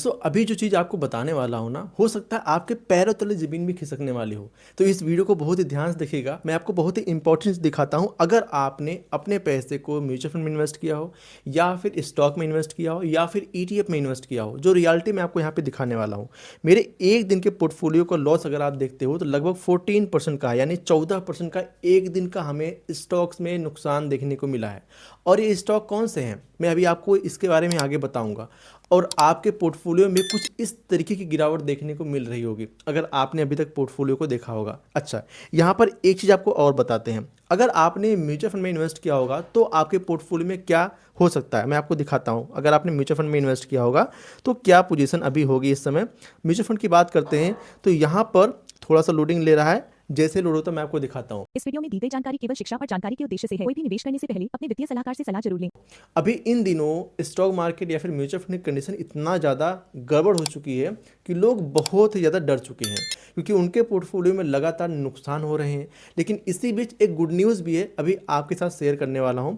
दोस्तों अभी जो चीज़ आपको बताने वाला हूँ ना, हो सकता है आपके पैरों तले ज़मीन भी खिसकने वाली हो। तो इस वीडियो को बहुत ही ध्यान से देखिएगा। मैं आपको बहुत ही इंपॉर्टेंस दिखाता हूँ। अगर आपने अपने पैसे को म्यूचुअल फंड में इन्वेस्ट किया हो, या फिर स्टॉक में इन्वेस्ट किया हो, या फिर ETF में इन्वेस्ट किया हो, जो रियलिटी मैं आपको यहाँ पे दिखाने वाला हूँ। मेरे एक दिन के पोर्टफोलियो का लॉस अगर आप देखते हो तो लगभग 14% का है, यानी 14% का एक दिन का हमें स्टॉक्स में नुकसान देखने को मिला है। और ये स्टॉक कौन से हैं, मैं अभी आपको इसके बारे में आगे बताऊंगा। और आपके पोर्टफोलियो में कुछ इस तरीके की गिरावट देखने को मिल रही होगी अगर आपने अभी तक पोर्टफोलियो को देखा होगा। अच्छा, यहाँ पर एक चीज़ आपको और बताते हैं। अगर आपने म्यूचुअल फंड में इन्वेस्ट किया होगा तो आपके पोर्टफोलियो में क्या हो सकता है, मैं आपको दिखाता हूँ। अगर आपने म्यूचुअल फंड में इन्वेस्ट किया होगा तो क्या पोजीशन अभी होगी इस समय। म्यूचुअल फंड की बात करते हैं तो यहाँ पर थोड़ा सा लोडिंग ले रहा है। जैसे लोड होता है मैं आपको दिखाता हूँ। इस वीडियो में दी गई जानकारी केवल शिक्षा और जानकारी के उद्देश्य से है। कोई भी निवेश करने से पहले अपने वित्तीय सलाहकार से सलाह जरूर लें। अभी इन दिनों स्टॉक मार्केट या फिर म्यूचुअल फंड की कंडीशन इतना ज़्यादा गड़बड़ हो चुकी है कि लोग बहुत ही ज़्यादा डर चुके हैं, क्योंकि उनके पोर्टफोलियो में लगातार नुकसान हो रहे हैं। लेकिन इसी बीच एक गुड न्यूज़ भी है, अभी आपके साथ शेयर करने वाला हूँ।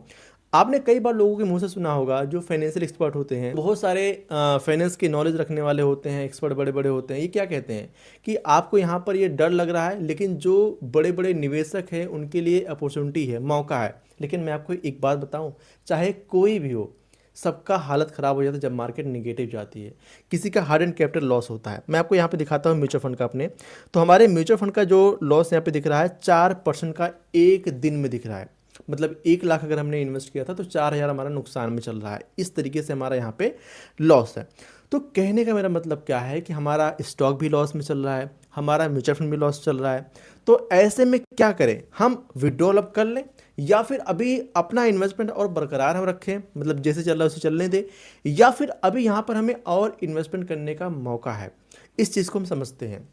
आपने कई बार लोगों के मुंह से सुना होगा, जो फाइनेंशियल एक्सपर्ट होते हैं, बहुत सारे फाइनेंस की नॉलेज रखने वाले होते हैं, एक्सपर्ट बड़े बड़े होते हैं, ये क्या कहते हैं कि आपको यहाँ पर ये डर लग रहा है, लेकिन जो बड़े बड़े निवेशक हैं उनके लिए अपॉर्चुनिटी है, मौका है। लेकिन मैं आपको एक बात बताऊं, चाहे कोई भी हो, सबका हालत ख़राब हो जाता है जब मार्केट निगेटिव जाती है। किसी का हार्ड एंड कैपिटल लॉस होता है। मैं आपको यहाँ पे दिखाता हूँ म्यूचुअल फंड का अपने। तो हमारे म्यूचुअल फंड का जो लॉस यहाँ पे दिख रहा है 4% का एक दिन में दिख रहा है। मतलब 1 लाख अगर हमने इन्वेस्ट किया था तो 4,000 हमारा नुकसान में चल रहा है। इस तरीके से हमारा यहाँ पे लॉस है। तो कहने का मेरा मतलब क्या है कि हमारा स्टॉक भी लॉस में चल रहा है, हमारा म्यूचुअल फंड भी लॉस चल रहा है। तो ऐसे में क्या करें, हम विड्रॉल अप कर लें या फिर अभी अपना इन्वेस्टमेंट और बरकरार हम रखें, मतलब जैसे चल रहा है उसे चलने दें, या फिर अभी यहाँ पर हमें और इन्वेस्टमेंट करने का मौका है। इस चीज़ को हम समझते हैं।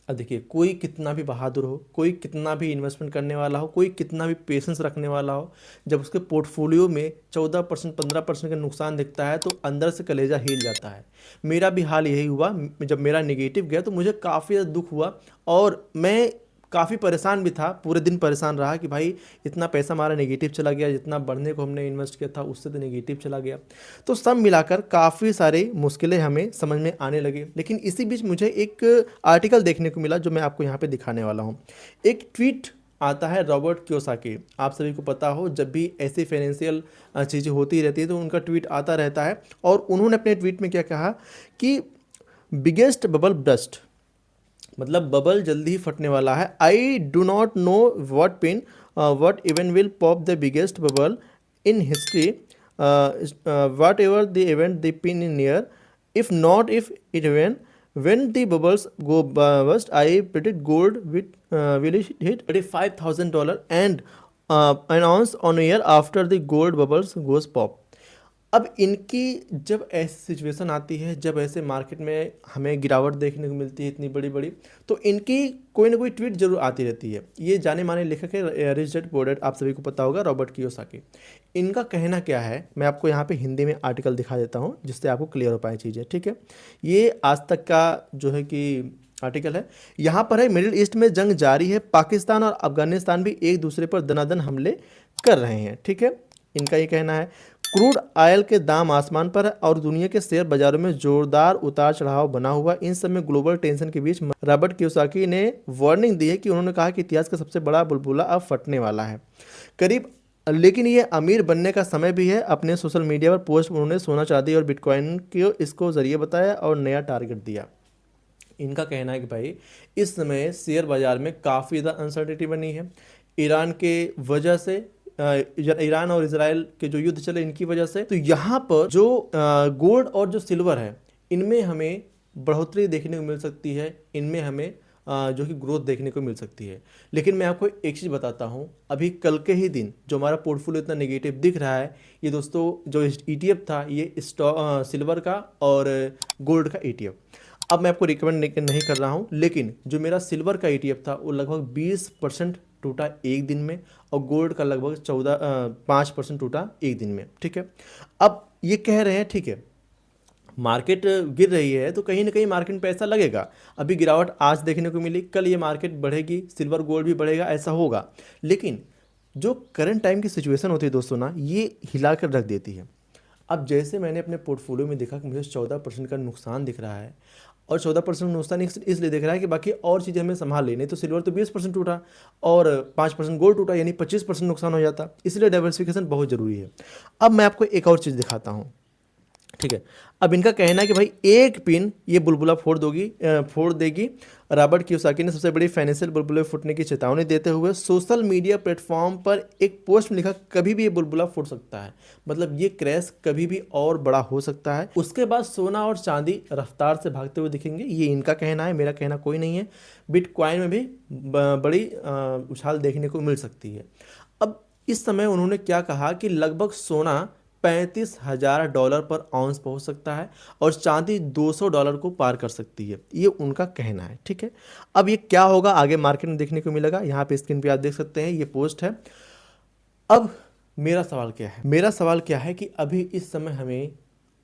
अब देखिए, कोई कितना भी बहादुर हो, कोई कितना भी इन्वेस्टमेंट करने वाला हो, कोई कितना भी पेशेंस रखने वाला हो, जब उसके पोर्टफोलियो में 14% 15% का नुकसान दिखता है तो अंदर से कलेजा हिल जाता है। मेरा भी हाल यही हुआ। जब मेरा नेगेटिव गया तो मुझे काफ़ी ज़्यादा दुख हुआ और मैं काफ़ी परेशान भी था। पूरे दिन परेशान रहा कि भाई इतना पैसा हमारा नेगेटिव चला गया, जितना बढ़ने को हमने इन्वेस्ट किया था उससे तो नेगेटिव चला गया। तो सब मिलाकर काफ़ी सारी मुश्किलें हमें समझ में आने लगी। लेकिन इसी बीच मुझे एक आर्टिकल देखने को मिला जो मैं आपको यहाँ पे दिखाने वाला हूँ। एक ट्वीट आता है रॉबर्ट कियोसाकी। आप सभी को पता हो, जब भी ऐसी फाइनेंशियल चीज़ें होती रहती है तो उनका ट्वीट आता रहता है। और उन्होंने अपने ट्वीट में क्या कहा कि बिगेस्ट बबल बस्ट, मतलब बबल जल्दी ही फटने वाला है। I do not know what pin what event will pop the biggest bubble in history, what ever the event the pin in year, if not if it event when the bubbles go burst, I predict gold with will it hit $35,000 and an ounce on a year after the gold bubbles goes pop. अब इनकी जब ऐसी situation आती है, जब ऐसे market में हमें गिरावट देखने को मिलती है इतनी बड़ी बड़ी, तो इनकी कोई ना कोई ट्वीट जरूर आती रहती है। ये जाने माने लेखक है रिच डैड पुअर डैड, आप सभी को पता होगा, रॉबर्ट कियोसाकी। इनका कहना क्या है, मैं आपको यहाँ पे हिंदी में आर्टिकल दिखा देता हूँ जिससे आपको क्लियर हो पाए चीज़ें। ठीक है, ये आज तक का जो है कि आर्टिकल है। यहाँ पर है, मिडिल ईस्ट में जंग जारी है, पाकिस्तान और अफगानिस्तान भी एक दूसरे पर दनादन हमले कर रहे हैं। ठीक है, इनका ये कहना है। क्रूड ऑयल के दाम आसमान पर है और दुनिया के शेयर बाजारों में जोरदार उतार चढ़ाव बना हुआ। इन समय ग्लोबल टेंशन के बीच रॉबर्ट कियोसाकी ने वार्निंग दी है कि उन्होंने कहा कि इतिहास का सबसे बड़ा बुलबुला अब फटने वाला है करीब। लेकिन ये अमीर बनने का समय भी है। अपने सोशल मीडिया पर पोस्ट उन्होंने सोना चांदी और बिटकॉइन को इसको जरिए बताया और नया टारगेट दिया। इनका कहना है कि भाई इस समय शेयर बाजार में काफ़ी ज़्यादा अनसर्टिनिटी बनी है ईरान के वजह से, ईरान और इजराइल के जो युद्ध चले इनकी वजह से। तो यहाँ पर जो गोल्ड और जो सिल्वर है, इनमें हमें बढ़ोतरी देखने को मिल सकती है, इनमें हमें जो कि ग्रोथ देखने को मिल सकती है। लेकिन मैं आपको एक चीज़ बताता हूँ, अभी कल के ही दिन जो हमारा पोर्टफोलियो इतना नेगेटिव दिख रहा है, ये दोस्तों जो ETF था, ये सिल्वर का और गोल्ड का ETF। अब मैं आपको रिकमेंड नहीं कर रहा हूँ, लेकिन जो मेरा सिल्वर का ETF था वो लगभग 20% टूटा एक दिन में, और गोल्ड का लगभग 5% टूटा एक दिन में। ठीक है, अब ये कह रहे हैं ठीक है मार्केट गिर रही है तो कहीं ना कहीं मार्केट में पैसा लगेगा। अभी गिरावट आज देखने को मिली, कल ये मार्केट बढ़ेगी, सिल्वर गोल्ड भी बढ़ेगा, ऐसा होगा। लेकिन जो करंट टाइम की सिचुएशन होती है दोस्तों ना, ये हिला कर रख देती है। अब जैसे मैंने अपने पोर्टफोलियो में देखा कि मुझे 14% का नुकसान दिख रहा है, और 14% नुकसान इसलिए दिख रहा है कि बाकी और चीज़ें हमें संभाल ली, नहीं तो सिल्वर तो 20% टूटा और 5% गोल्ड टूटा, यानी 25% नुकसान हो जाता। इसलिए डाइवर्सिफिकेशन बहुत ज़रूरी है। अब मैं आपको एक और चीज़ दिखाता हूँ, ठीक है। अब इनका कहना है कि भाई एक पिन ये बुलबुला फोड़ देगी। रॉबर्ट कियोसाकी ने सबसे बड़ी फाइनेंशियल बुलबुले फूटने की चेतावनी देते हुए सोशल मीडिया प्लेटफॉर्म पर एक पोस्ट में लिखा, कभी भी ये बुलबुला फूट सकता है, मतलब ये क्रैश कभी भी और बड़ा हो सकता है। उसके बाद सोना और चांदी रफ्तार से भागते हुए दिखेंगे, ये इनका कहना है, मेरा कहना कोई नहीं है। बिटकॉइन में भी बड़ी उछाल देखने को मिल सकती है। अब इस समय उन्होंने क्या कहा कि लगभग सोना $35,000 पर आउंस पहुंच सकता है और चांदी $200 को पार कर सकती है, ये उनका कहना है, ठीक है। अब ये क्या होगा आगे मार्केट में देखने को मिलेगा, यहाँ पे स्क्रीन पे आप देख सकते हैं, ये पोस्ट है। अब मेरा सवाल क्या है, मेरा सवाल क्या है कि अभी इस समय हमें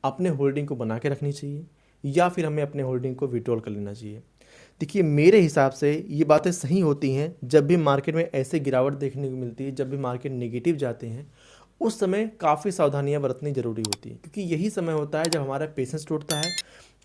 अपने होल्डिंग को बना के रखनी चाहिए या फिर हमें अपने होल्डिंग को विड्रॉल कर लेना चाहिए। देखिए मेरे हिसाब से ये बातें सही होती हैं जब भी मार्केट में ऐसे गिरावट देखने को मिलती है, जब भी मार्केट नेगेटिव जाते हैं उस समय काफ़ी सावधानियां बरतनी जरूरी होती है, क्योंकि यही समय होता है जब हमारा पेशेंस टूटता है,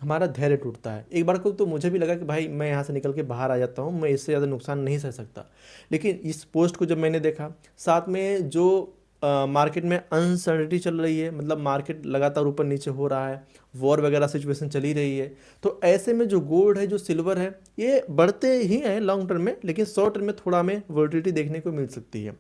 हमारा धैर्य टूटता है। एक बार को तो मुझे भी लगा कि भाई मैं यहाँ से निकल के बाहर आ जाता हूँ, मैं इससे ज़्यादा नुकसान नहीं सह सकता। लेकिन इस पोस्ट को जब मैंने देखा, साथ में जो मार्केट में अनसर्टिनिटी चल रही है, मतलब मार्केट लगातार ऊपर नीचे हो रहा है, वॉर वगैरह सिचुएशन चली रही है, तो ऐसे में जो गोल्ड है, जो सिल्वर है, ये बढ़ते ही हैं लॉन्ग टर्म में, लेकिन शॉर्ट टर्म में थोड़ा हमें वोलेटिलिटी देखने को मिल सकती है।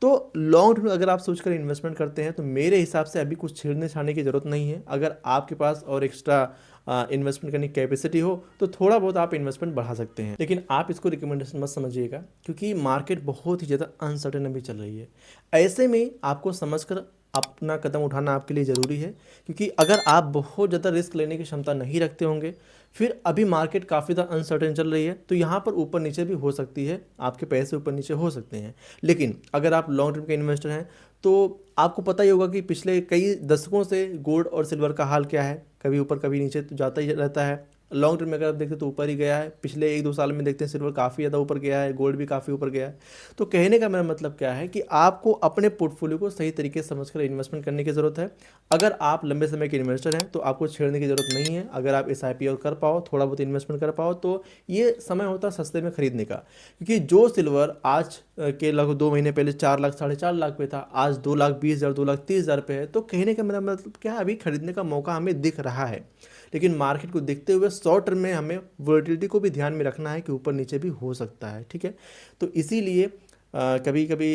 तो लॉन्ग टर्म अगर आप सोचकर इन्वेस्टमेंट करते हैं तो मेरे हिसाब से अभी कुछ छेड़ने छाड़ने की ज़रूरत नहीं है। अगर आपके पास और एक्स्ट्रा इन्वेस्टमेंट करने की कैपेसिटी हो तो थोड़ा बहुत आप इन्वेस्टमेंट बढ़ा सकते हैं, लेकिन आप इसको रिकमेंडेशन मत समझिएगा, क्योंकि मार्केट बहुत ही ज़्यादा अनसर्टेन अभी चल रही है। ऐसे में आपको समझकर अपना कदम उठाना आपके लिए ज़रूरी है, क्योंकि अगर आप बहुत ज़्यादा रिस्क लेने की क्षमता नहीं रखते होंगे, फिर अभी मार्केट काफ़ी ज़्यादा अनसर्टेन चल रही है, तो यहाँ पर ऊपर नीचे भी हो सकती है, आपके पैसे ऊपर नीचे हो सकते हैं। लेकिन अगर आप लॉन्ग टर्म के इन्वेस्टर हैं तो आपको पता ही होगा कि पिछले कई दशकों से गोल्ड और सिल्वर का हाल क्या है, कभी ऊपर कभी नीचे तो जाता ही रहता है। लॉन्ग टर्म में अगर आप देखते तो ऊपर ही गया है, पिछले 1-2 साल में देखते हैं सिल्वर काफ़ी ज़्यादा ऊपर गया है, गोल्ड भी काफ़ी ऊपर गया है। तो कहने का मेरा मतलब क्या है कि आपको अपने पोर्टफोलियो को सही तरीके से समझकर इन्वेस्टमेंट करने की ज़रूरत है। अगर आप लंबे समय के इन्वेस्टर हैं तो आपको छेड़ने की ज़रूरत नहीं है। अगर आप SIP और कर पाओ, थोड़ा बहुत इन्वेस्टमेंट कर पाओ, तो ये समय होता है सस्ते में खरीदने का, क्योंकि जो सिल्वर आज के लगभग 2 महीने पहले 4 लाख 4.5 लाख पे था, आज 2,20,000 2,30,000 पे है। तो कहने का मेरा मतलब क्या है, अभी खरीदने का मौका हमें दिख रहा है, लेकिन मार्केट को देखते हुए शॉर्ट टर्म में हमें वोलेटिलिटी को भी ध्यान में रखना है कि ऊपर नीचे भी हो सकता है, ठीक है। तो इसीलिए कभी कभी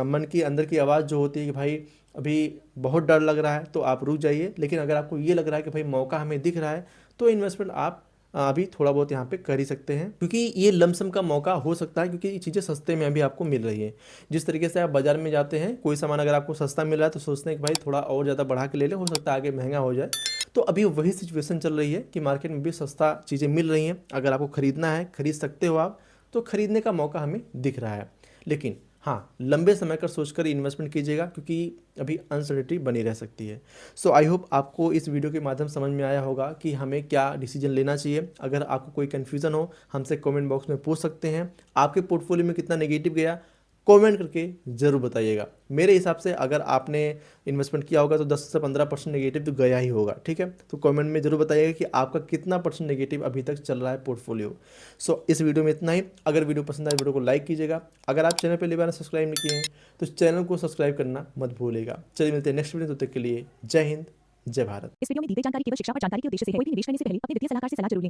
मन की अंदर की आवाज़ जो होती है कि भाई अभी बहुत डर लग रहा है, तो आप रुक जाइए। लेकिन अगर आपको ये लग रहा है कि भाई मौका हमें दिख रहा है, तो इन्वेस्टमेंट आप अभी थोड़ा बहुत यहाँ पे कर ही सकते हैं, क्योंकि ये लमसम का मौका हो सकता है, क्योंकि ये चीज़ें सस्ते में अभी आपको मिल रही है। जिस तरीके से आप बाजार में जाते हैं, कोई सामान अगर आपको सस्ता मिल रहा है तो सोचते हैं कि भाई थोड़ा और ज़्यादा बढ़ा के ले लें, हो सकता है आगे महंगा हो जाए। तो अभी वही सिचुएशन चल रही है कि मार्केट में भी सस्ता चीज़ें मिल रही हैं। अगर आपको ख़रीदना है, खरीद सकते हो आप, तो खरीदने का मौका हमें दिख रहा है। लेकिन हाँ, लंबे समय का सोचकर इन्वेस्टमेंट कीजिएगा, क्योंकि अभी अनसर्टेनिटी बनी रह सकती है। सो आई होप आपको इस वीडियो के माध्यम समझ में आया होगा कि हमें क्या डिसीजन लेना चाहिए। अगर आपको कोई कन्फ्यूज़न हो, हमसे कमेंट बॉक्स में पूछ सकते हैं। आपके पोर्टफोलियो में कितना नेगेटिव गया, कमेंट करके ज़रूर बताइएगा। मेरे हिसाब से अगर आपने इन्वेस्टमेंट किया होगा तो 10 से 15% नेगेटिव तो गया ही होगा, ठीक है। तो कमेंट में ज़रूर बताइएगा कि आपका कितना % नेगेटिव अभी तक चल रहा है पोर्टफोलियो। सो इस वीडियो में इतना ही। अगर वीडियो पसंद आए वीडियो को लाइक कीजिएगा। अगर आप चैनल पर पहली बार सब्सक्राइब नहीं किए हैं तो चैनल को सब्सक्राइब करना मत भूलिएगा। चलिए मिलते हैं नेक्स्ट वीडियो, तब तक के लिए जय हिंद, जय भारत। इस वीडियो में दी गई जानकारी केवल शिक्षा और जानकारी के उद्देश्य से है। कोई भी निवेश करने से पहले अपने वित्तीय सलाहकार से सलाह जरूर लें।